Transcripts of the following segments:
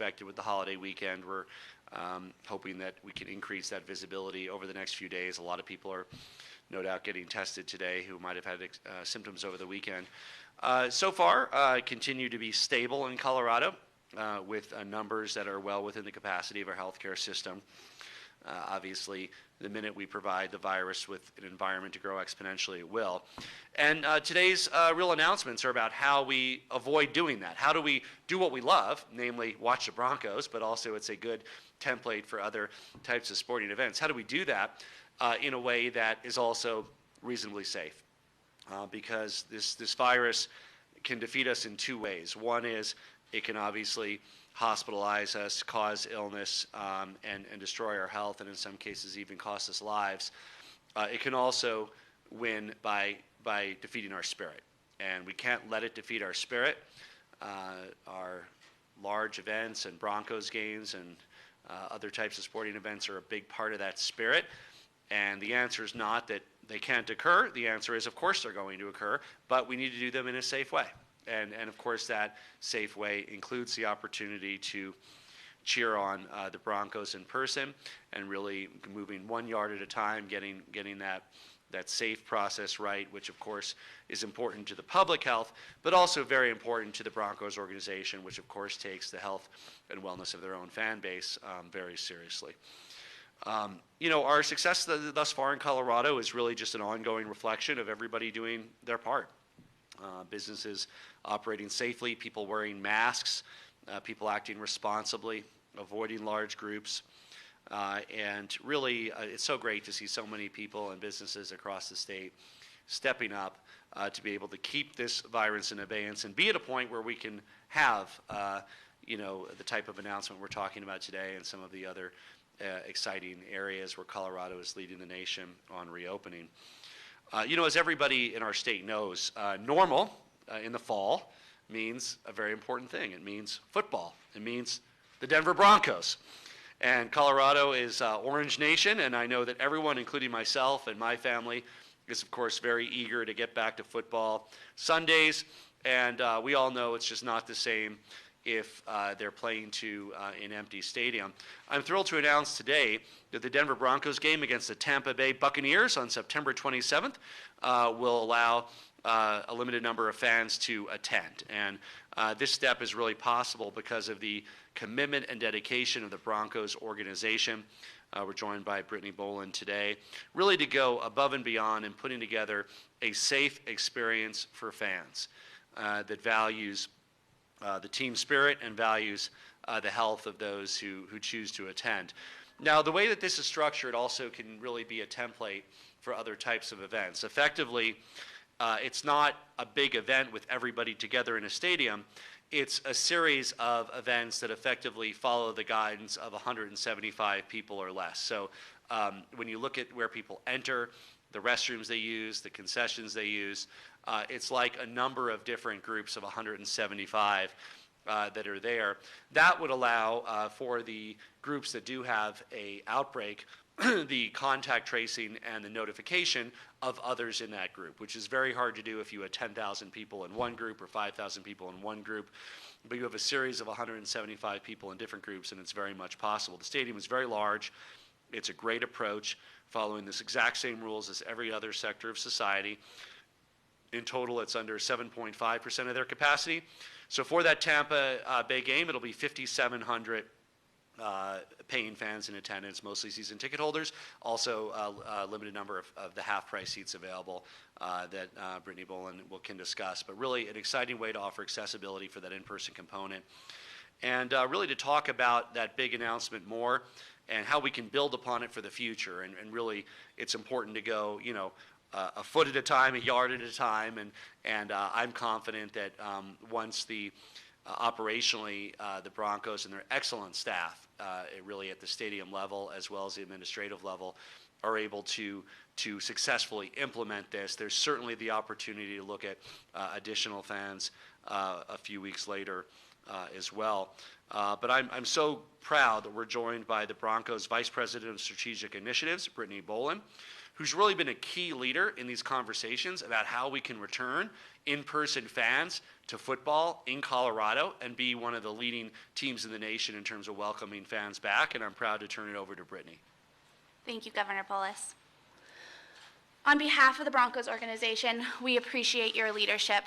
expected with the holiday weekend. We're hoping that we can increase that visibility over the next few days. A lot of people are no doubt getting tested today who might have had symptoms over the weekend. So far, continue to be stable in Colorado with numbers that are well within the capacity of our healthcare system. Obviously, the minute we provide the virus with an environment to grow exponentially, it will. And today's real announcements are about how we avoid doing that. How do we do what we love, namely watch the Broncos, but also it's a good template for other types of sporting events. How do we do that in a way that is also reasonably safe? Because this virus can defeat us in two ways. One is it can obviously hospitalize us, cause illness, and destroy our health, and in some cases even cost us lives. It can also win by defeating our spirit, and we can't let it defeat our spirit. Our large events and Broncos games and other types of sporting events are a big part of that spirit, and the answer is not that they can't occur. The answer is, of course, they're going to occur, but we need to do them in a safe way. And of course, that safe way includes the opportunity to cheer on the Broncos in person and really moving 1 yard at a time, getting that safe process right, which of course is important to the public health, but also very important to the Broncos organization, which of course takes the health and wellness of their own fan base very seriously. Our success thus far in Colorado is really just an ongoing reflection of everybody doing their part. Businesses operating safely, people wearing masks, people acting responsibly, avoiding large groups. And really, it's so great to see so many people and businesses across the state stepping up to be able to keep this virus in abeyance and be at a point where we can have, the type of announcement we're talking about today and some of the other exciting areas where Colorado is leading the nation on reopening. As everybody in our state knows, normal in the fall means a very important thing. It means football. It means the Denver Broncos. And Colorado is Orange Nation, and I know that everyone, including myself and my family, is, of course, very eager to get back to football Sundays. And we all know it's just not the same if they're playing to an empty stadium. I'm thrilled to announce today that the Denver Broncos game against the Tampa Bay Buccaneers on September 27th will allow a limited number of fans to attend. And this step is really possible because of the commitment and dedication of the Broncos organization. We're joined by Brittany Boland today, really to go above and beyond in putting together a safe experience for fans that values the team spirit and values the health of those who choose to attend. Now, the way that this is structured also can really be a template for other types of events. Effectively, it's not a big event with everybody together in a stadium. It's a series of events that effectively follow the guidance of 175 people or less. So when you look at where people enter, the restrooms they use, the concessions they use, it's like a number of different groups of 175 that are there. That would allow for the groups that do have an outbreak the contact tracing and the notification of others in that group, which is very hard to do if you had 10,000 people in one group or 5,000 people in one group. But you have a series of 175 people in different groups, and it's very much possible. The stadium is very large. It's a great approach, following this exact same rules as every other sector of society. In total, it's under 7.5% of their capacity. So for that Tampa Bay game, it'll be 5,700 paying fans in attendance, mostly season ticket holders. Also, a limited number of the half-price seats available that Brittany Boland can discuss. But really, an exciting way to offer accessibility for that in-person component. And really to talk about that big announcement more and how we can build upon it for the future. And really, it's important to go, a foot at a time, a yard at a time, and I'm confident that once operationally the Broncos and their excellent staff, really at the stadium level as well as the administrative level, are able to successfully implement this, there's certainly the opportunity to look at additional fans a few weeks later as well. But I'm so proud that we're joined by the Broncos Vice President of Strategic Initiatives, Brittany Boland, who's really been a key leader in these conversations about how we can return in-person fans to football in Colorado and be one of the leading teams in the nation in terms of welcoming fans back. And I'm proud to turn it over to Brittany. Thank you, Governor Polis. On behalf of the Broncos organization, we appreciate your leadership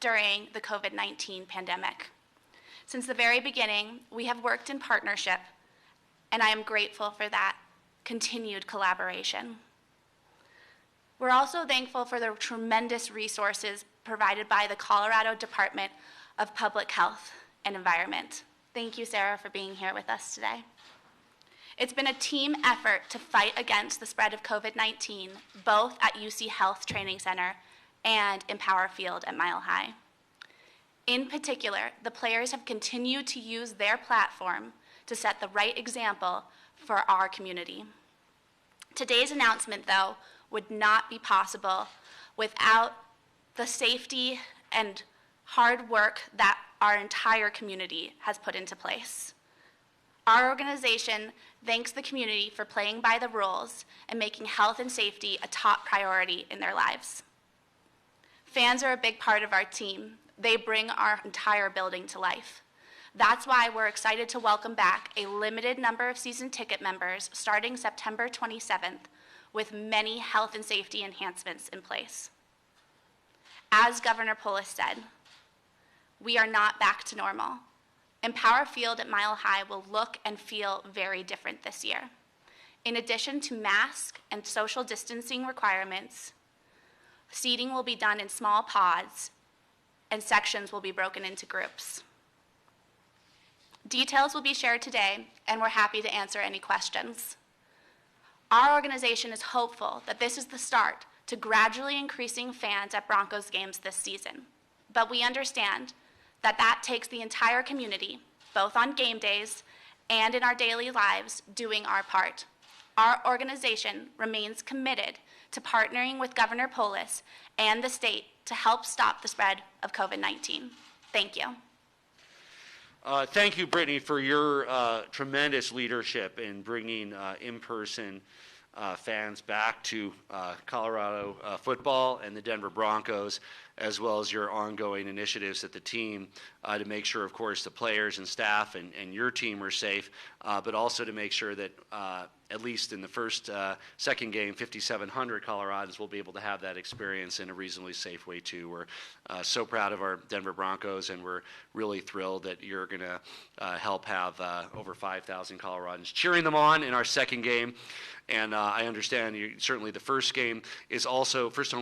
during the COVID-19 pandemic. Since the very beginning, we have worked in partnership, and I am grateful for that continued collaboration. We're also thankful for the tremendous resources provided by the Colorado Department of Public Health and Environment. Thank you, Sarah, for being here with us today. It's been a team effort to fight against the spread of COVID-19, both at UC Health Training Center and in Power Field at Mile High. In particular, the players have continued to use their platform to set the right example for our community. Today's announcement, though, would not be possible without the safety and hard work that our entire community has put into place. Our organization thanks the community for playing by the rules and making health and safety a top priority in their lives. Fans are a big part of our team. They bring our entire building to life. That's why we're excited to welcome back a limited number of season ticket members starting September 27th with many health and safety enhancements in place. As Governor Polis said, we are not back to normal, and Power Field at Mile High will look and feel very different this year. In addition to mask and social distancing requirements, seating will be done in small pods and sections will be broken into groups. Details will be shared today, and we're happy to answer any questions. Our organization is hopeful that this is the start to gradually increasing fans at Broncos games this season. But we understand that that takes the entire community, both on game days and in our daily lives, doing our part. Our organization remains committed to partnering with Governor Polis and the state to help stop the spread of COVID-19. Thank you. Thank you, Brittany, for your tremendous leadership in bringing in-person fans back to Colorado football and the Denver Broncos, as well as your ongoing initiatives at the team to make sure, of course, the players and staff and your team are safe, but also to make sure that at least in the second game, 5,700 Coloradans will be able to have that experience in a reasonably safe way too. We're so proud of our Denver Broncos, and we're really thrilled that you're going to help have over 5,000 Coloradans cheering them on in our second game. And I understand certainly the first home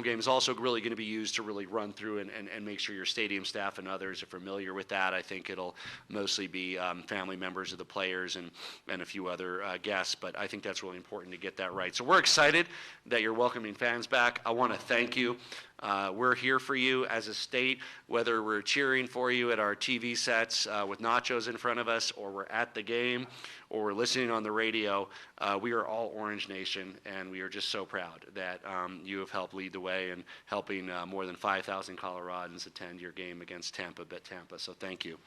game is also really going to be used to really run through and make sure your stadium staff and others are familiar with that. I think it'll mostly be family members of the players and a few other guests, but I think that's really important to get that right. So we're excited that you're welcoming fans back. I want to thank you. We're here for you as a state, whether we're cheering for you at our TV sets with nachos in front of us, or we're at the game, or we're listening on the radio. We are all Orange Nation, and we are just so proud that you have helped lead the way in helping more than 5,000 Coloradans attend your game against Tampa Bay. So thank you.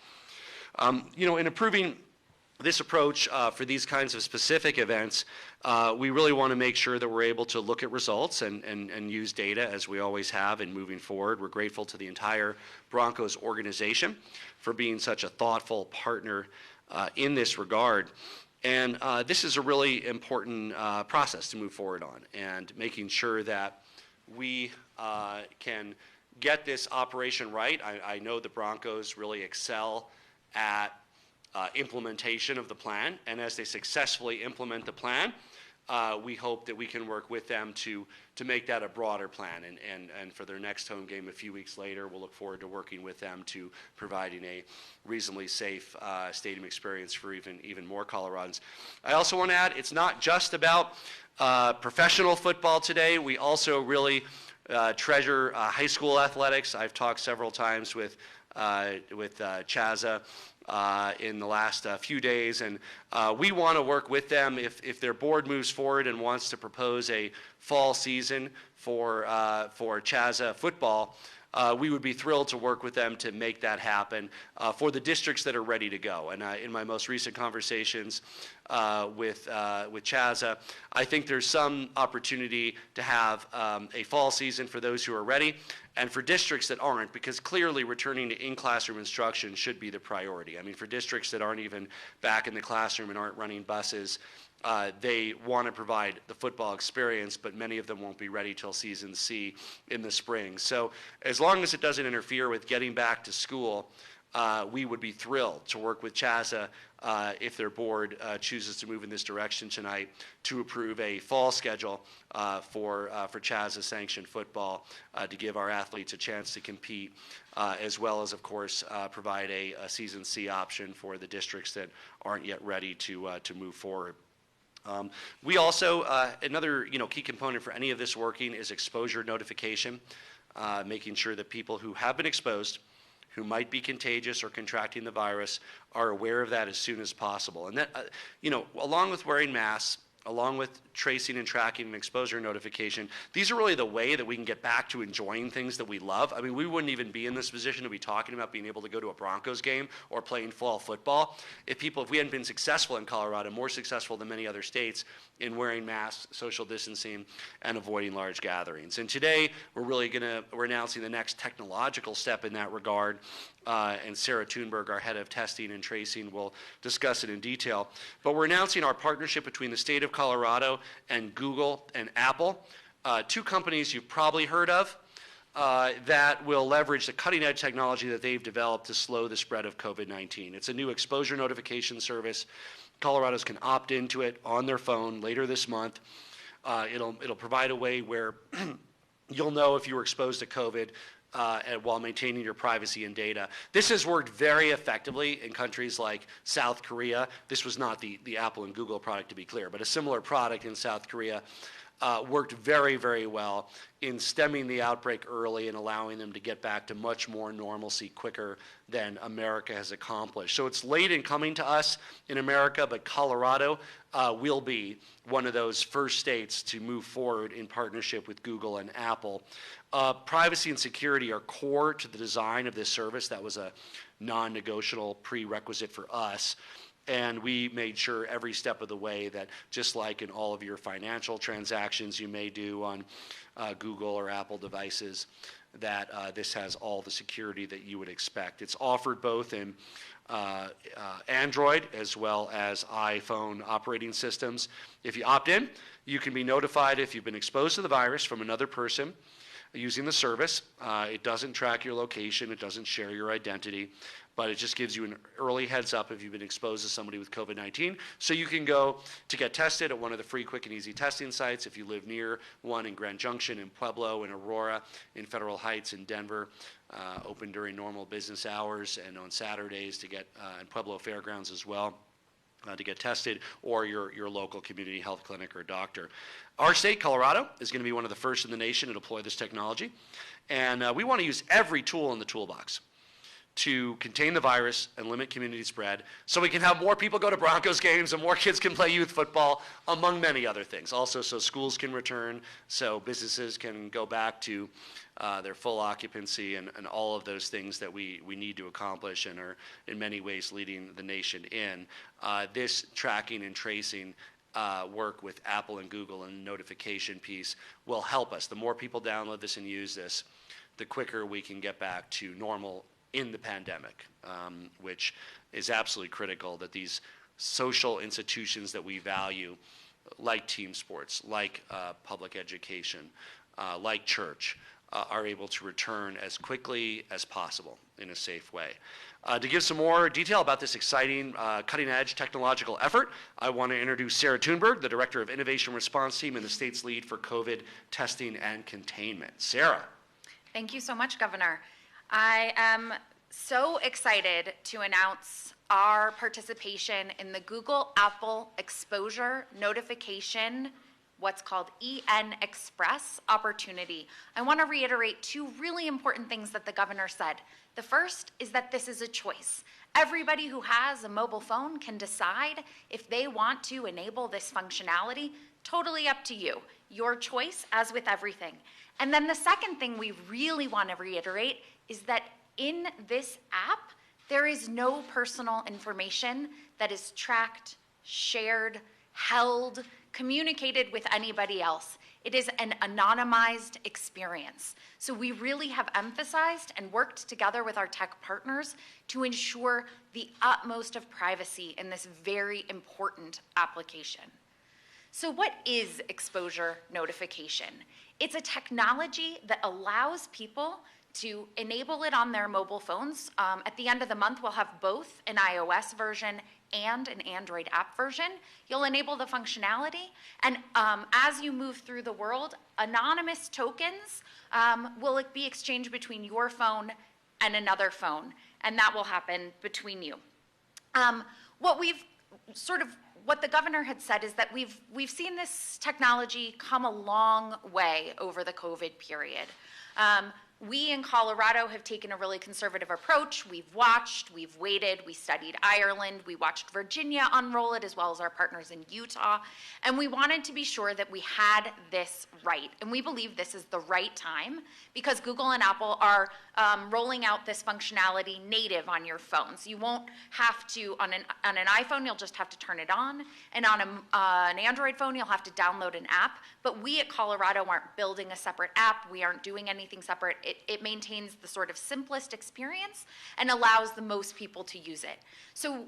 In approving this approach for these kinds of specific events, we really want to make sure that we're able to look at results and use data as we always have in moving forward. We're grateful to the entire Broncos organization for being such a thoughtful partner in this regard. And this is a really important process to move forward on, and making sure that we can get this operation right. I know the Broncos really excel at implementation of the plan, and as they successfully implement the plan, we hope that we can work with them to make that a broader plan. And for their next home game a few weeks later, we'll look forward to working with them to providing a reasonably safe stadium experience for even more Coloradans. I also want to add, it's not just about professional football today. We also really treasure high school athletics. I've talked several times with Chaza in the last few days, and we want to work with them if their board moves forward and wants to propose a fall season for Chaza football. we would be thrilled to work with them to make that happen for the districts that are ready to go. And in my most recent conversations with CHASA, I think there's some opportunity to have a fall season for those who are ready, and for districts that aren't, because clearly returning to in-classroom instruction should be the priority. I mean, for districts that aren't even back in the classroom and aren't running buses, they want to provide the football experience, but many of them won't be ready till season C in the spring. So as long as it doesn't interfere with getting back to school, we would be thrilled to work with CHASA if their board chooses to move in this direction tonight to approve a fall schedule for CHASA sanctioned football to give our athletes a chance to compete, as well as, of course, provide a season C option for the districts that aren't yet ready to move forward. We also, another key component for any of this working is exposure notification, making sure that people who have been exposed, who might be contagious or contracting the virus, are aware of that as soon as possible. And that, along with wearing masks, along with tracing and tracking and exposure notification, these are really the way that we can get back to enjoying things that we love. I mean, we wouldn't even be in this position to be talking about being able to go to a Broncos game or playing fall football if we hadn't been successful in Colorado, more successful than many other states in wearing masks, social distancing, and avoiding large gatherings. And today, we're announcing the next technological step in that regard, and Sarah Thunberg, our head of testing and tracing, will discuss it in detail. But we're announcing our partnership between the state of Colorado and Google and Apple, two companies you've probably heard of that will leverage the cutting-edge technology that they've developed to slow the spread of COVID-19. It's a new exposure notification service. Colorados can opt into it on their phone later this month. It'll provide a way where you'll know if you were exposed to COVID while maintaining your privacy and data. This has worked very effectively in countries like South Korea. This was not the Apple and Google product, to be clear, but a similar product in South Korea worked very, very well in stemming the outbreak early and allowing them to get back to much more normalcy quicker than America has accomplished. So it's late in coming to us in America, but Colorado will be one of those first states to move forward in partnership with Google and Apple. Privacy and security are core to the design of this service. That was a non-negotiable prerequisite for us. And we made sure every step of the way that, just like in all of your financial transactions you may do on Google or Apple devices, that this has all the security that you would expect. It's offered both in Android as well as iPhone operating systems. If you opt in, you can be notified if you've been exposed to the virus from another person using the service. It doesn't track your location, it doesn't share your identity, but it just gives you an early heads up if you've been exposed to somebody with COVID-19. So you can go to get tested at one of the free, quick, and easy testing sites if you live near one in Grand Junction, in Pueblo, in Aurora, in Federal Heights, in Denver, open during normal business hours and on Saturdays to get, in Pueblo Fairgrounds as well, to get tested, or your local community health clinic or doctor. Our state, Colorado, is going to be one of the first in the nation to deploy this technology, and we want to use every tool in the toolbox to contain the virus and limit community spread so we can have more people go to Broncos games and more kids can play youth football, among many other things. Also, so schools can return, so businesses can go back to their full occupancy, and all of those things that we need to accomplish and are in many ways leading the nation in. This tracking and tracing work with Apple and Google and the notification piece will help us. The more people download this and use this, the quicker we can get back to normal in the pandemic, which is absolutely critical that these social institutions that we value, like team sports, like public education, like church, are able to return as quickly as possible in a safe way. To give some more detail about this exciting cutting-edge technological effort, I want to introduce Sarah Thunberg, the Director of Innovation Response Team and the state's lead for COVID testing and containment. Sarah. Thank you so much, Governor. I am so excited to announce our participation in the Google Apple Exposure Notification, what's called EN Express opportunity. I want to reiterate two really important things that the governor said. The first is that this is a choice. Everybody who has a mobile phone can decide if they want to enable this functionality Totally up to you. Your choice, as with everything. And then the second thing we really want to reiterate is that in this app, there is no personal information that is tracked, shared, held, communicated with anybody else. It is an anonymized experience. So we really have emphasized and worked together with our tech partners to ensure the utmost of privacy in this very important application. So what is exposure notification? It's a technology that allows people to enable it on their mobile phones. At the end of the month, we'll have both an iOS version and an Android app version. You'll enable the functionality, and as you move through the world, anonymous tokens will be exchanged between your phone and another phone, and that will happen between you. What the governor had said is that we've seen this technology come a long way over the COVID period. We in Colorado have taken a really conservative approach. We've watched, we've waited, we studied Ireland, we watched Virginia unroll it, as well as our partners in Utah, and we wanted to be sure that we had this right. And we believe this is the right time because Google and Apple are rolling out this functionality native on your phones. You won't have to, on an iPhone, you'll just have to turn it on, and on an Android phone, you'll have to download an app. But we at Colorado aren't building a separate app. We aren't doing anything separate. It maintains the sort of simplest experience and allows the most people to use it. So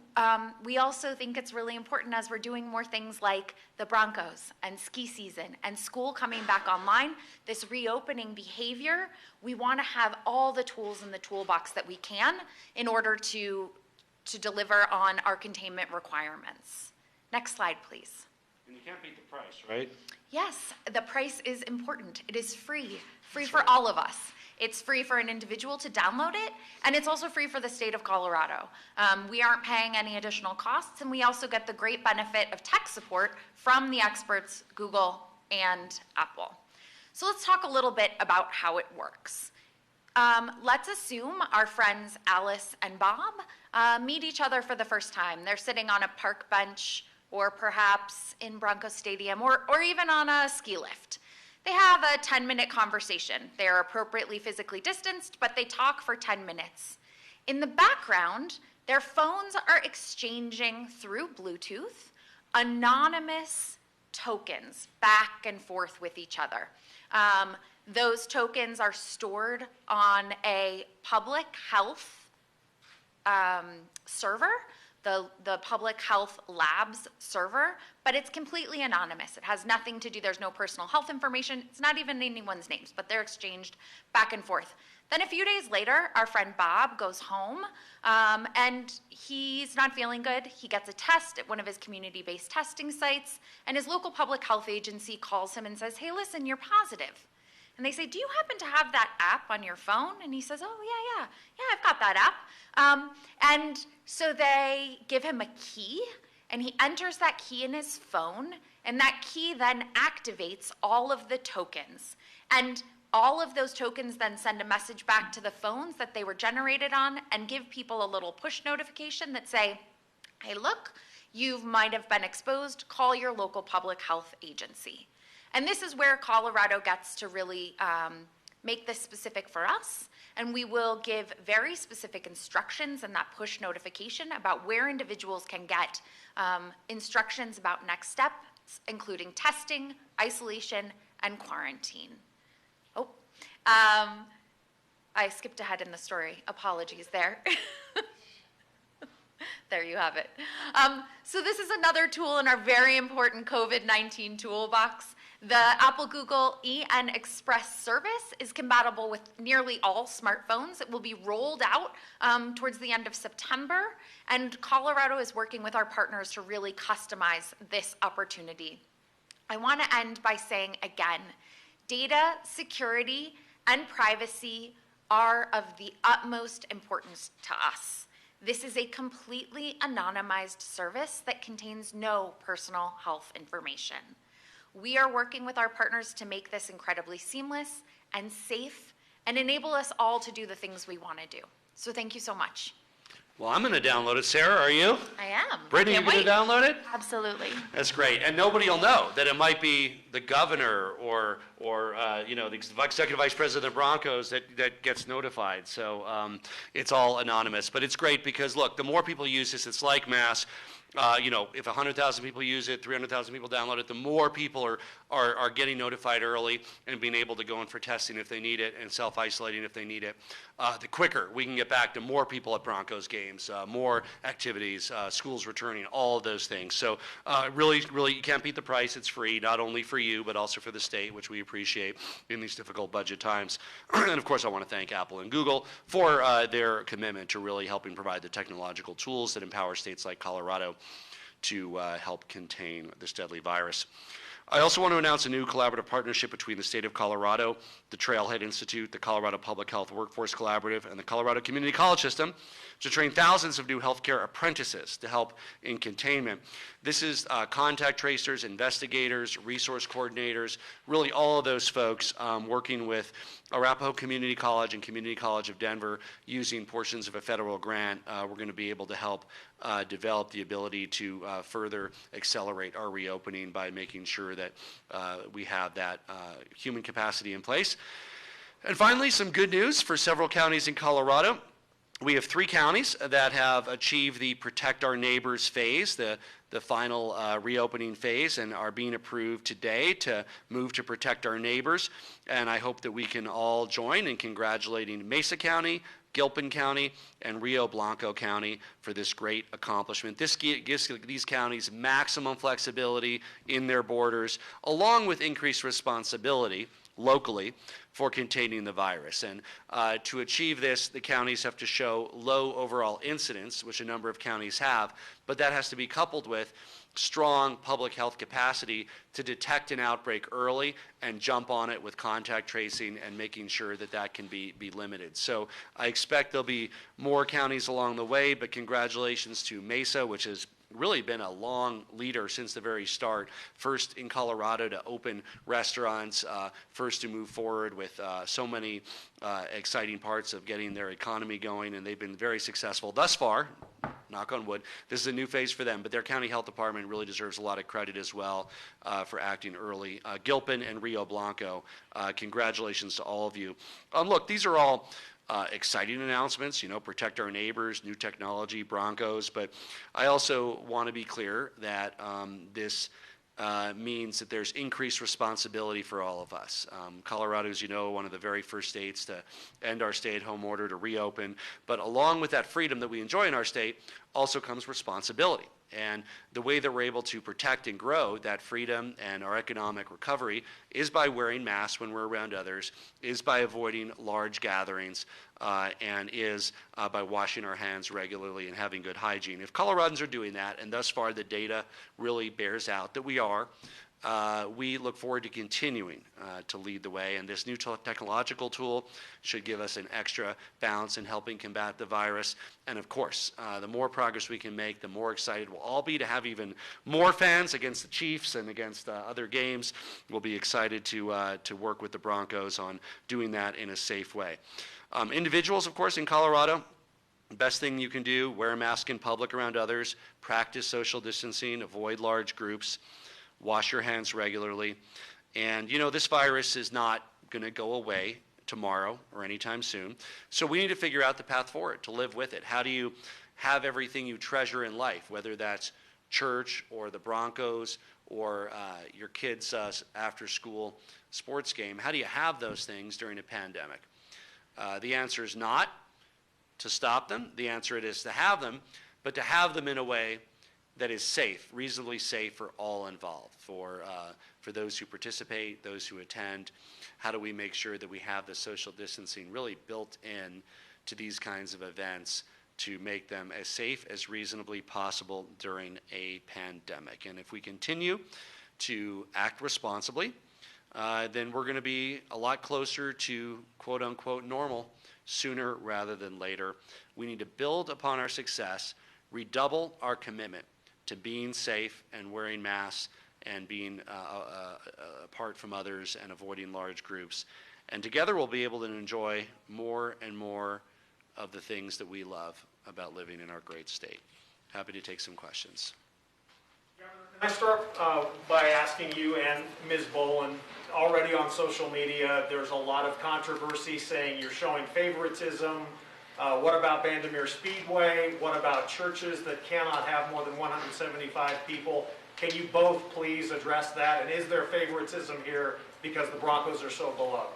we also think it's really important as we're doing more things like the Broncos and ski season and school coming back online, this reopening behavior, we want to have all the tools in the toolbox that we can in order to deliver on our containment requirements. Next slide, please. And you can't beat the price, right? Yes, the price is important. It is free for all of us. It's free for an individual to download it, and it's also free for the state of Colorado. We aren't paying any additional costs, and we also get the great benefit of tech support from the experts, Google and Apple. So let's talk a little bit about how it works. Let's assume our friends Alice and Bob meet each other for the first time. They're sitting on a park bench, or perhaps in Broncos Stadium, or even on a ski lift. They have a 10-minute conversation. They're appropriately physically distanced, but they talk for 10 minutes. In the background, their phones are exchanging through Bluetooth anonymous tokens back and forth with each other. Those tokens are stored on a public health server, the public health labs server, but it's completely anonymous. It has nothing to do, there's no personal health information, it's not even anyone's names, but they're exchanged back and forth. Then a few days later, our friend Bob goes home, and he's not feeling good. He gets a test at one of his community-based testing sites, and his local public health agency calls him and says, "Hey, listen, you're positive." And they say, "Do you happen to have that app on your phone?" And he says, "Oh, yeah, I've got that app." And so they give him a key, and he enters that key in his phone, and that key then activates all of the tokens. And all of those tokens then send a message back to the phones that they were generated on and give people a little push notification that say, "Hey, look, you might have been exposed. Call your local public health agency." And this is where Colorado gets to really make this specific for us. And we will give very specific instructions in that push notification about where individuals can get instructions about next steps, including testing, isolation, and quarantine. I skipped ahead in the story. Apologies there. There you have it. So this is another tool in our very important COVID-19 toolbox. The Apple Google EN Express service is compatible with nearly all smartphones. It will be rolled out towards the end of September, and Colorado is working with our partners to really customize this opportunity. I want to end by saying again, data security and privacy are of the utmost importance to us. This is a completely anonymized service that contains no personal health information. We are working with our partners to make this incredibly seamless and safe and enable us all to do the things we want to do. So thank you so much. Well, I'm going to download it. Sarah, are you? I am. Brittany, you Can't going to wait. download it? Absolutely. That's great. And nobody will know that it might be the governor or the executive vice president of the Broncos that gets notified. So it's all anonymous. But it's great because, look, the more people use this, it's like mass. If 100,000 people use it, 300,000 people download it, the more people are getting notified early and being able to go in for testing if they need it and self-isolating if they need it. The quicker we can get back to more people at Broncos games, more activities, schools returning, all of those things. So really, you can't beat the price. It's free, not only for you, but also for the state, which we appreciate in these difficult budget times. And of course, I want to thank Apple and Google for their commitment to really helping provide the technological tools that empower states like Colorado to help contain this deadly virus. I also want to announce a new collaborative partnership between the state of Colorado, the Trailhead Institute, the Colorado Public Health Workforce Collaborative, and the Colorado Community College System to train thousands of new healthcare apprentices to help in containment. This is contact tracers, investigators, resource coordinators, really all of those folks working with Arapahoe Community College and Community College of Denver using portions of a federal grant. We're going to be able to help develop the ability to further accelerate our reopening by making sure that we have that human capacity in place. And finally, some good news for several counties in Colorado. We have 3 counties that have achieved the Protect Our Neighbors phase, the final reopening phase, and are being approved today to move to Protect Our Neighbors. And I hope that we can all join in congratulating Mesa County, Gilpin County, and Rio Blanco County for this great accomplishment. This gives these counties maximum flexibility in their borders, along with increased responsibility locally for containing the virus. And to achieve this, the counties have to show low overall incidence, which a number of counties have, but that has to be coupled with strong public health capacity to detect an outbreak early and jump on it with contact tracing and making sure that that can be limited. So I expect there'll be more counties along the way, but congratulations to Mesa, which has really been a long leader since the very start. First in Colorado to open restaurants, first to move forward with so many exciting parts of getting their economy going, and they've been very successful thus far. Knock on wood. This is a new phase for them, but their county health department really deserves a lot of credit as well for acting early. Gilpin and Rio Blanco, congratulations to all of you. Look, these are all exciting announcements, Protect Our Neighbors, new technology, Broncos, but I also want to be clear that this means that there's increased responsibility for all of us. Colorado, as you know, one of the very first states to end our stay-at-home order, to reopen, but along with that freedom that we enjoy in our state also comes responsibility. And the way that we're able to protect and grow that freedom and our economic recovery is by wearing masks when we're around others, is by avoiding large gatherings, and is by washing our hands regularly and having good hygiene. If Coloradans are doing that, and thus far the data really bears out that we are, we look forward to continuing to lead the way, and this new technological tool should give us an extra bounce in helping combat the virus. And of course, the more progress we can make, the more excited we'll all be to have even more fans against the Chiefs and against other games. We'll be excited to work with the Broncos on doing that in a safe way. Individuals, of course, in Colorado, best thing you can do, wear a mask in public around others, practice social distancing, avoid large groups, wash your hands regularly. And this virus is not going to go away tomorrow or anytime soon. So we need to figure out the path forward to live with it. How do you have everything you treasure in life, whether that's church or the Broncos or your kids' after school sports game? How do you have those things during a pandemic? The answer is not to stop them. The answer is to have them, but to have them in a way that is safe, reasonably safe for all involved, for those who participate, those who attend. How do we make sure that we have the social distancing really built in to these kinds of events to make them as safe as reasonably possible during a pandemic? And if we continue to act responsibly, then we're going to be a lot closer to quote unquote normal sooner rather than later. We need to build upon our success, redouble our commitment to being safe and wearing masks and being apart from others and avoiding large groups. And together we'll be able to enjoy more and more of the things that we love about living in our great state. Happy to take some questions. Can I start by asking you and Ms. Boland, already on social media, there's a lot of controversy saying you're showing favoritism. What about Vandermeer Speedway? What about churches that cannot have more than 175 people? Can you both please address that? And is there favoritism here because the Broncos are so beloved?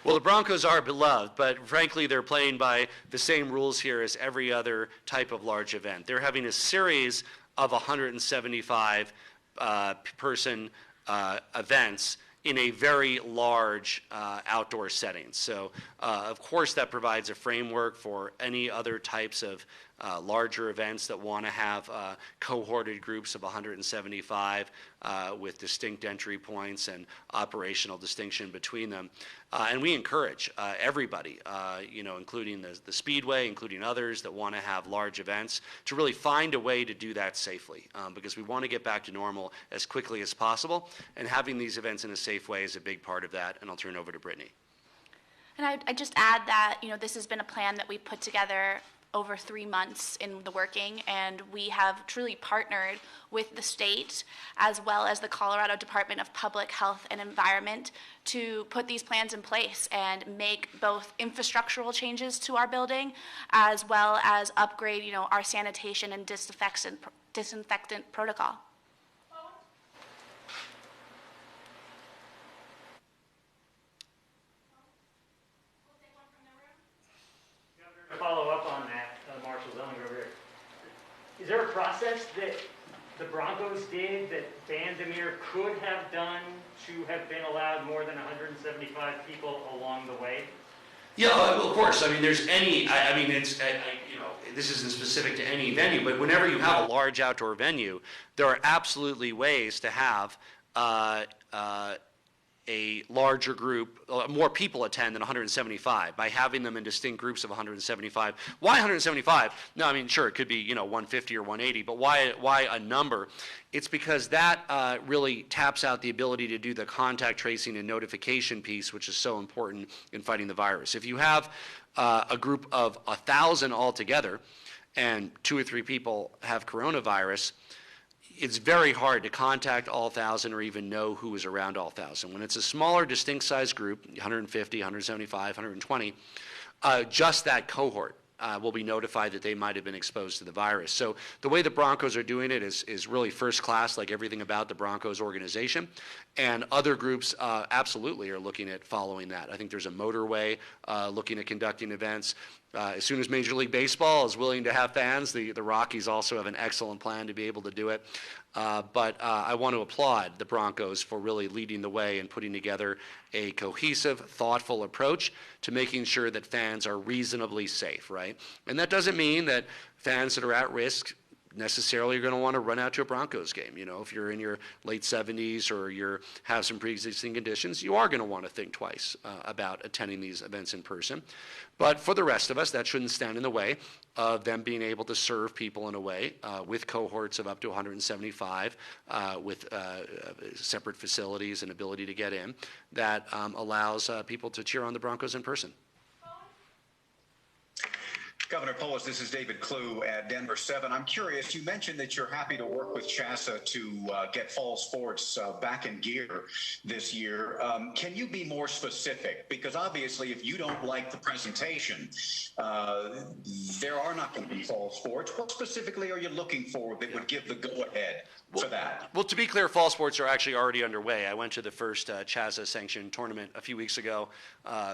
Well, the Broncos are beloved, but frankly, they're playing by the same rules here as every other type of large event. They're having a series of 175 person events in a very large outdoor setting. So, of course, that provides a framework for any other types of larger events that want to have cohorted groups of 175 with distinct entry points and operational distinction between them. And we encourage everybody, including the Speedway, including others that want to have large events, to really find a way to do that safely, because we want to get back to normal as quickly as possible, and having these events in a safe way is a big part of that, and I'll turn it over to Brittany. And I'd just add that, this has been a plan that we put together over 3 months in the working, and we have truly partnered with the state as well as the Colorado Department of Public Health and Environment to put these plans in place and make both infrastructural changes to our building as well as upgrade, our sanitation and disinfectant protocol. To follow up on that, Marshall Zellinger over here. Is there a process that the Broncos did that Vandermeer could have done to have been allowed more than 175 people along the way? Yeah, well, of course. I mean, there's any. This isn't specific to any venue, but whenever you have a large outdoor venue, there are absolutely ways to have a larger group, more people attend than 175 by having them in distinct groups of 175. Why 175? No, I mean, sure, it could be 150 or 180, but why a number? It's because that really taps out the ability to do the contact tracing and notification piece, which is so important in fighting the virus. If you have a group of 1,000 altogether and 2 or 3 people have coronavirus, it's very hard to contact all 1,000 or even know who is around all 1,000. When it's a smaller, distinct-sized group, 150, 175, 120, just that cohort will be notified that they might have been exposed to the virus. So the way the Broncos are doing it is really first class, like everything about the Broncos organization. And other groups absolutely are looking at following that. I think there's a motorway looking at conducting events. As soon as Major League Baseball is willing to have fans, the Rockies also have an excellent plan to be able to do it. But I want to applaud the Broncos for really leading the way and putting together a cohesive, thoughtful approach to making sure that fans are reasonably safe, right? And that doesn't mean that fans that are at risk necessarily are going to want to run out to a Broncos game. If you're in your late 70s or you have some pre-existing conditions, you are going to want to think twice about attending these events in person. But for the rest of us, that shouldn't stand in the way of them being able to serve people in a way with cohorts of up to 175 with separate facilities and ability to get in that allows people to cheer on the Broncos in person. Governor Polis, this is David Clue at Denver 7. I'm curious, you mentioned that you're happy to work with CHASA to get fall sports back in gear this year. Can you be more specific? Because obviously, if you don't like the presentation, there are not going to be fall sports. What specifically are you looking for that would give the go-ahead for that? Well, to be clear, fall sports are actually already underway. I went to the first CHASA-sanctioned tournament a few weeks ago,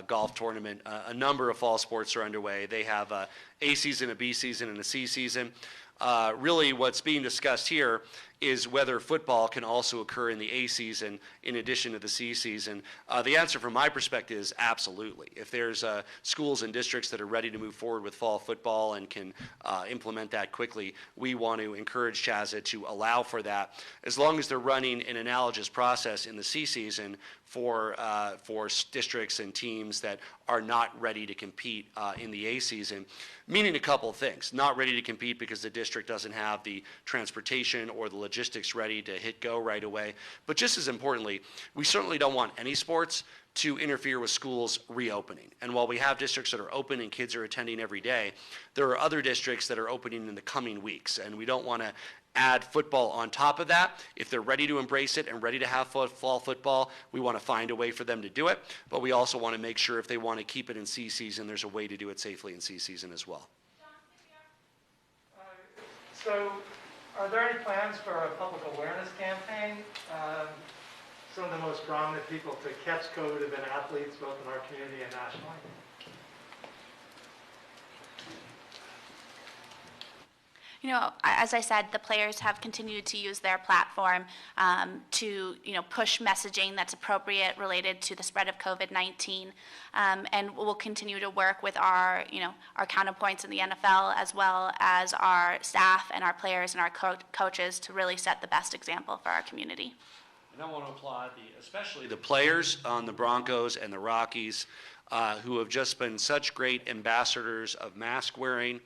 golf tournament. A number of fall sports are underway. They have A season, a B season, and a C season. Really what's being discussed here is whether football can also occur in the A season in addition to the C season. The answer from my perspective is absolutely. If there's schools and districts that are ready to move forward with fall football and can implement that quickly, we want to encourage CHASA to allow for that, as long as they're running an analogous process in the C season for districts and teams that are not ready to compete in the A season, meaning a couple of things. Not ready to compete because the district doesn't have the transportation or the logistics ready to hit go right away. But just as importantly, we certainly don't want any sports to interfere with schools reopening. And while we have districts that are open and kids are attending every day, there are other districts that are opening in the coming weeks. And we don't want to add football on top of that. If they're ready to embrace it and ready to have fall football, we want to find a way for them to do it. But we also want to make sure if they want to keep it in C-season, there's a way to do it safely in C-season as well. So are there any plans for a public awareness campaign? Some of the most prominent people to catch COVID have been athletes both in our community and nationally. You know, as I said, the players have continued to use their platform to, push messaging that's appropriate related to the spread of COVID-19, and we'll continue to work with our counterpoints in the NFL as well as our staff and our players and our coaches to really set the best example for our community. And I want to applaud especially the players on the Broncos and the Rockies who have just been such great ambassadors of mask wearing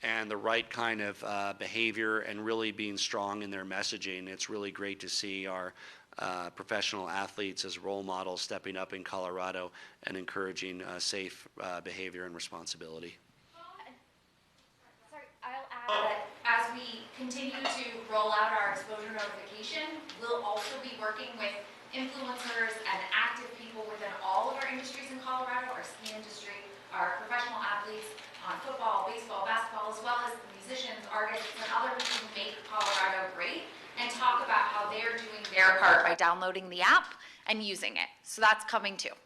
and the right kind of behavior and really being strong in their messaging. It's really great to see our professional athletes as role models stepping up in Colorado and encouraging safe behavior and responsibility. Sorry, I'll add that as we continue to roll out our exposure notification, we'll also be working with influencers and active people within all of our industries in Colorado, our ski industry, our professional athletes on football, baseball, basketball, as well as musicians, artists, and other people who make Colorado great, and talk about how they're doing their part by downloading the app and using it. So that's coming too.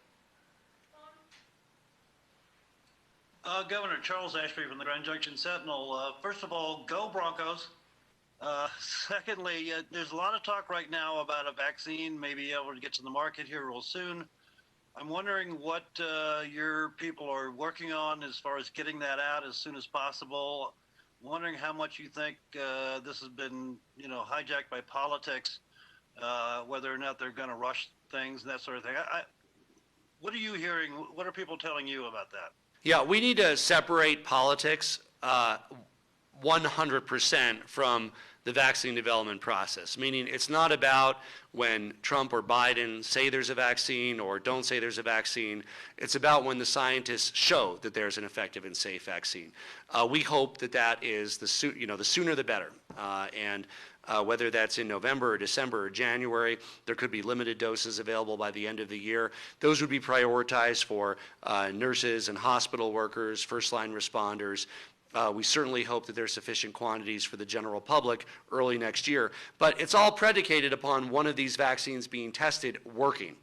Governor Charles Ashby from the Grand Junction Sentinel. First of all, go Broncos. Secondly, there's a lot of talk right now about a vaccine maybe able to get to the market here real soon. I'm wondering what your people are working on as far as getting that out as soon as possible. I'm wondering how much you think this has been, hijacked by politics, whether or not they're going to rush things and that sort of thing. What are you hearing? What are people telling you about that? Yeah, we need to separate politics 100% from the vaccine development process, meaning it's not about when Trump or Biden say there's a vaccine or don't say there's a vaccine. It's about when the scientists show that there's an effective and safe vaccine. We hope that is the sooner the better. Whether that's in November or December or January, there could be limited doses available by the end of the year. Those would be prioritized for nurses and hospital workers, first-line responders. We certainly hope that there's sufficient quantities for the general public early next year. But it's all predicated upon one of these vaccines being tested working.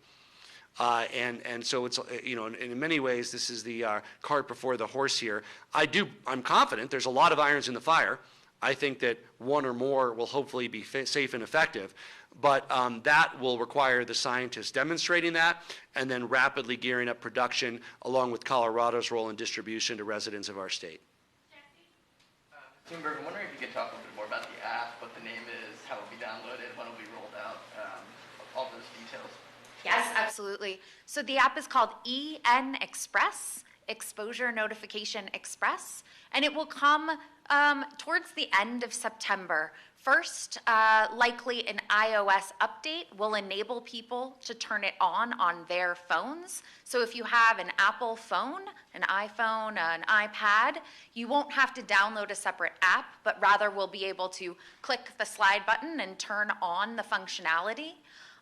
And so it's, in many ways, this is the cart before the horse here. I'm confident there's a lot of irons in the fire. I think that one or more will hopefully be safe and effective, but that will require the scientists demonstrating that and then rapidly gearing up production along with Colorado's role in distribution to residents of our state. Bloomberg, I'm wondering if you could talk a little bit more about the app, what the name is, how it will be downloaded, when it will be rolled out, all those details. Yes, absolutely. So the app is called EN Express, Exposure Notification Express, and it will come towards the end of September. First, likely an iOS update will enable people to turn it on their phones. So if you have an Apple phone, an iPhone, an iPad, you won't have to download a separate app, but rather will be able to click the slide button and turn on the functionality.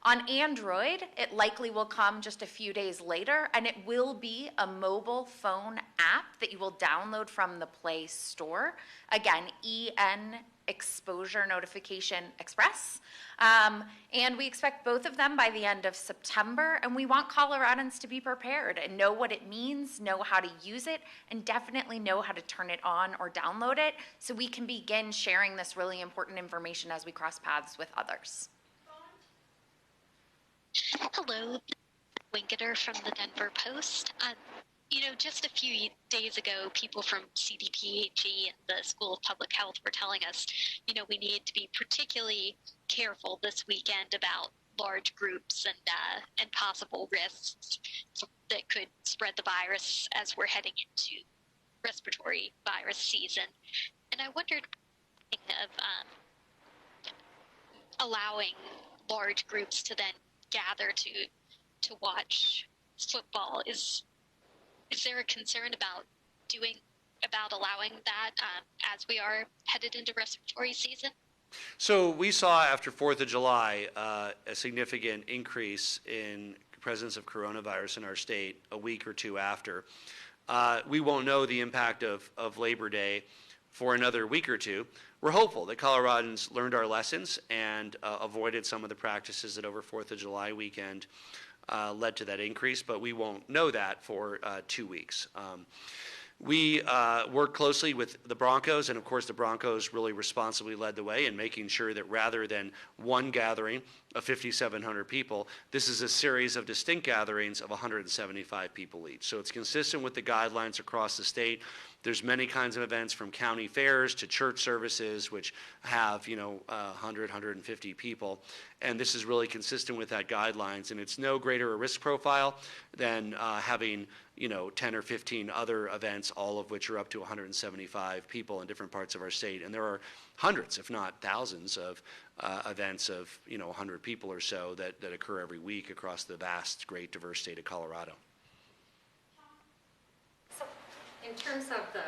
On Android, it likely will come just a few days later, and it will be a mobile phone app that you will download from the Play Store. Again, EN Exposure Notification Express. And we expect both of them by the end of September, and we want Coloradans to be prepared and know what it means, know how to use it, and definitely know how to turn it on or download it so we can begin sharing this really important information as we cross paths with others. Hello, Winketer from the Denver Post. Just a few days ago, people from CDPHE and the School of Public Health were telling us, we need to be particularly careful this weekend about large groups and possible risks that could spread the virus as we're heading into respiratory virus season. And I wondered of allowing large groups to then gather to watch football. Is there a concern about allowing that as we are headed into respiratory season? So we saw after 4th of July a significant increase in presence of coronavirus in our state a week or two after. We won't know the impact of Labor Day for another week or two. We're hopeful that Coloradans learned our lessons and avoided some of the practices that over 4th of July weekend led to that increase, but we won't know that for 2 weeks. We work closely with the Broncos, and of course the Broncos really responsibly led the way in making sure that rather than one gathering of 5,700 people, this is a series of distinct gatherings of 175 people each. So it's consistent with the guidelines across the state. There's many kinds of events from county fairs to church services, which have, 100, 150 people. And this is really consistent with that guidelines. And it's no greater a risk profile than having, 10 or 15 other events, all of which are up to 175 people in different parts of our state. And there are hundreds, if not thousands, of events of, 100 people or so that occur every week across the vast, great, diverse state of Colorado. So, in terms of the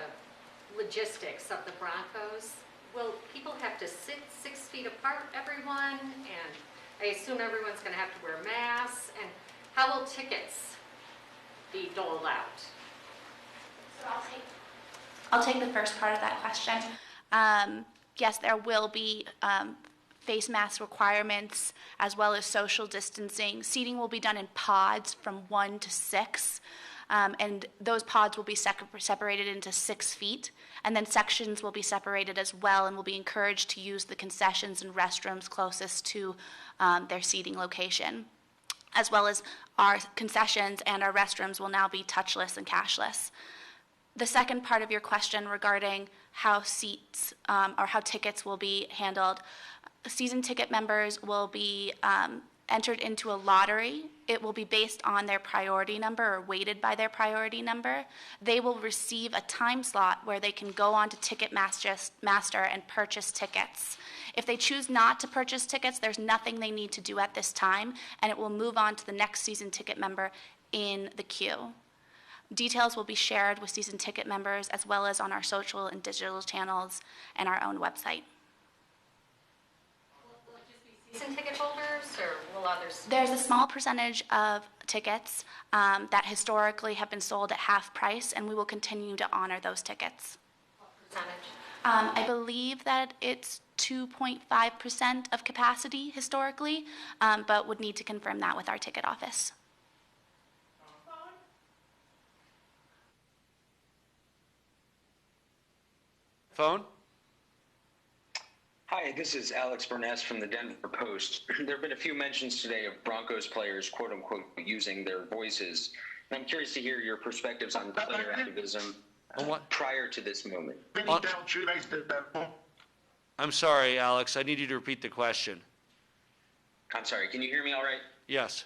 logistics of the Broncos, will people have to sit 6 feet apart, everyone? And I assume everyone's going to have to wear masks. And how will tickets be doled out? So I'll take the first part of that question. Yes, there will be face mask requirements as well as social distancing. Seating will be done in pods from 1 to 6. And those pods will be separated into 6 feet, and then sections will be separated as well and will be encouraged to use the concessions and restrooms closest to their seating location, as well as our concessions and our restrooms will now be touchless and cashless. The second part of your question regarding how seats or how tickets will be handled, season ticket members will be entered into a lottery. It will be based on their priority number or weighted by their priority number. They will receive a time slot where they can go on to Ticketmaster and purchase tickets. If they choose not to purchase tickets, there's nothing they need to do at this time, and it will move on to the next season ticket member in the queue. Details will be shared with season ticket members as well as on our social and digital channels and our own website. Season ticket holders, or will others? There's a small percentage of tickets that historically have been sold at half price, and we will continue to honor those tickets. What percentage? I believe that it's 2.5% of capacity historically, but would need to confirm that with our ticket office. Phone? Hi, this is Alex Burness from the Denver Post. There have been a few mentions today of Broncos players, quote unquote, using their voices. And I'm curious to hear your perspectives on player activism prior to this moment. I'm sorry, Alex. I need you to repeat the question. I'm sorry, can you hear me all right? Yes.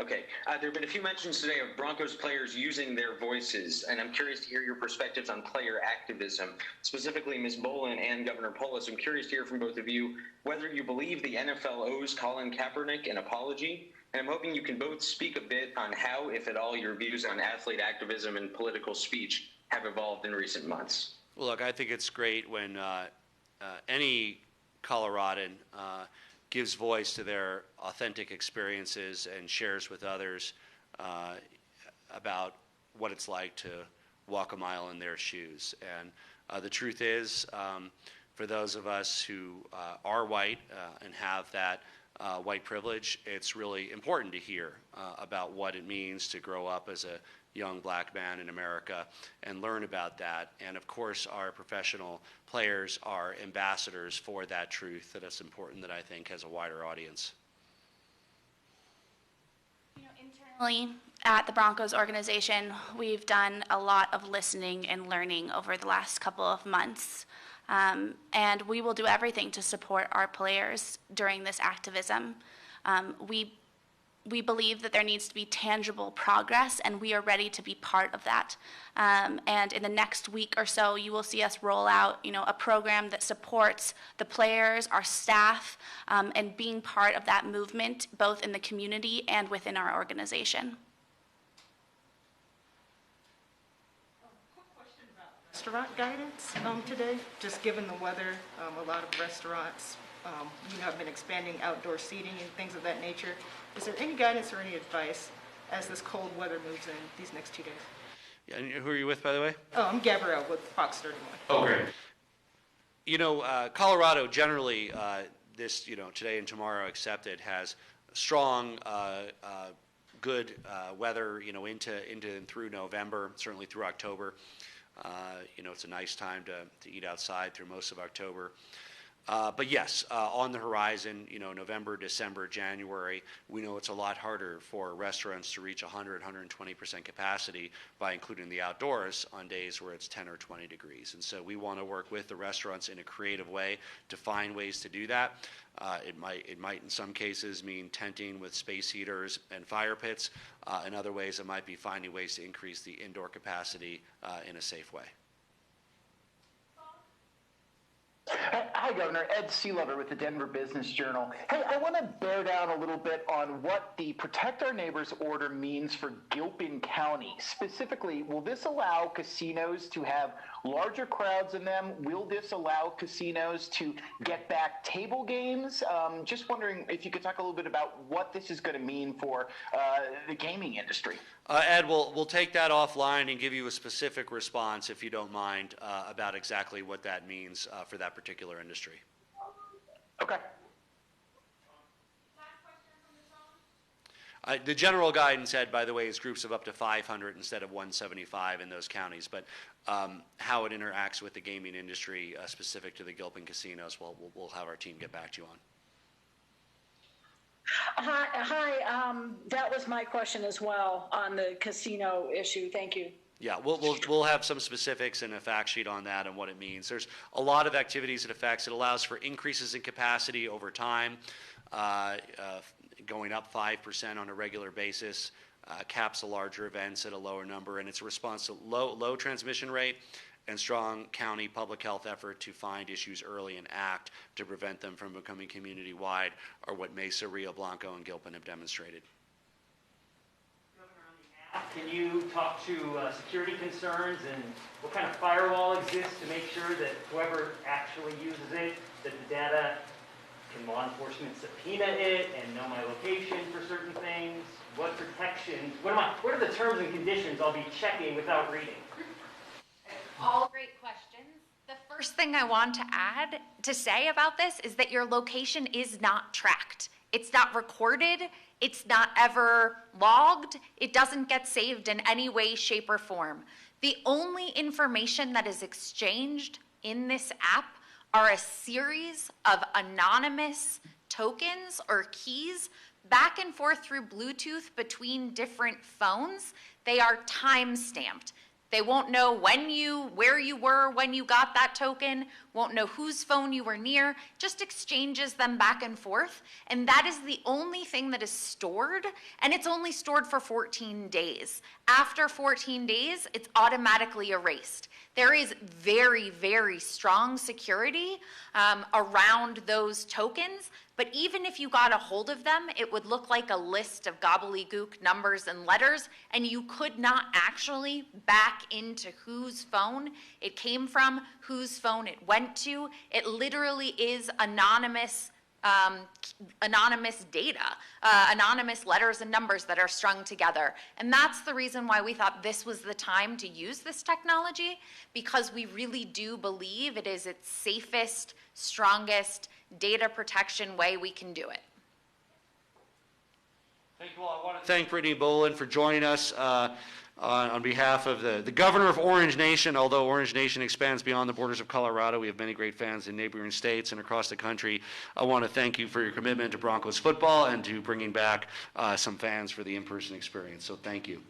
Okay. There have been a few mentions today of Broncos players using their voices, and I'm curious to hear your perspectives on player activism, specifically Ms. Bolin and Governor Polis. I'm curious to hear from both of you whether you believe the NFL owes Colin Kaepernick an apology, and I'm hoping you can both speak a bit on how, if at all, your views on athlete activism and political speech have evolved in recent months. Well, look, I think it's great when any Coloradan gives voice to their authentic experiences and shares with others about what it's like to walk a mile in their shoes. And the truth is, for those of us who are white and have that white privilege, it's really important to hear about what it means to grow up as a young black man in America and learn about that. And of course, our professional players are ambassadors for that truth that is important, that I think has a wider audience. Internally at the Broncos organization, we've done a lot of listening and learning over the last couple of months. And we will do everything to support our players during this activism. We we believe that there needs to be tangible progress, and we are ready to be part of that. And in the next week or so, you will see us roll out, a program that supports the players, our staff, and being part of that movement, both in the community and within our organization. Restaurant guidance today, just given the weather. A lot of restaurants have been expanding outdoor seating and things of that nature. Is there any guidance or any advice as this cold weather moves in these next 2 days? Yeah, and who are you with, by the way? Oh, I'm Gabrielle with Fox 31. Oh, great. Colorado generally, today and tomorrow accepted, has strong, good weather, into and through November, certainly through October. It's a nice time to eat outside through most of October. But yes, on the horizon, November, December, January, we know it's a lot harder for restaurants to reach 100, 120% capacity by including the outdoors on days where it's 10 or 20 degrees. And so we want to work with the restaurants in a creative way to find ways to do that. It might in some cases mean tenting with space heaters and fire pits. In other ways, it might be finding ways to increase the indoor capacity in a safe way. Hi, Governor. Ed Seelover with the Denver Business Journal. Hey, I want to bear down a little bit on what the Protect Our Neighbors order means for Gilpin County. Specifically, will this allow casinos to have larger crowds in them? Will this allow casinos to get back table games? Just wondering if you could talk a little bit about what this is going to mean for the gaming industry. Ed, we'll take that offline and give you a specific response, if you don't mind, about exactly what that means for that particular industry. Okay. The general guidance, Ed, by the way, is groups of up to 500 instead of 175 in those counties. But how it interacts with the gaming industry specific to the Gilpin casinos, we'll have our team get back to you on. Hi. That was my question as well on the casino issue. Thank you. Yeah, we'll have some specifics and a fact sheet on that and what it means. There's a lot of activities it affects. It allows for increases in capacity over time, going up 5% on a regular basis, caps the larger events at a lower number, and it's a response to low transmission rate and strong county public health effort to find issues early and act to prevent them from becoming community-wide, or what Mesa, Rio Blanco, and Gilpin have demonstrated. Can you talk to security concerns and what kind of firewall exists to make sure that whoever actually uses it, that the data, can law enforcement subpoena it and know my location for certain things? What protections, what are the terms and conditions I'll be checking without reading? All great questions. The first thing I want to say about this is that your location is not tracked. It's not recorded. It's not ever logged. It doesn't get saved in any way, shape, or form. The only information that is exchanged in this app are a series of anonymous tokens or keys back and forth through Bluetooth between different phones. They are time-stamped. They won't know where you were when you got that token, won't know whose phone you were near, just exchanges them back and forth. And that is the only thing that is stored, and it's only stored for 14 days. After 14 days, it's automatically erased. There is very, very strong security around those tokens, but even if you got a hold of them, it would look like a list of gobbledygook numbers and letters, and you could not actually back into whose phone it came from, whose phone it went to. It literally is anonymous data, anonymous letters and numbers that are strung together. And that's the reason why we thought this was the time to use this technology, because we really do believe it is its safest, strongest data protection way we can do it. Thank you all. I want to thank Brittany Bolin for joining us on behalf of the governor of Orange Nation. Although Orange Nation expands beyond the borders of Colorado, we have many great fans in neighboring states and across the country. I want to thank you for your commitment to Broncos football and to bringing back some fans for the in-person experience. So thank you.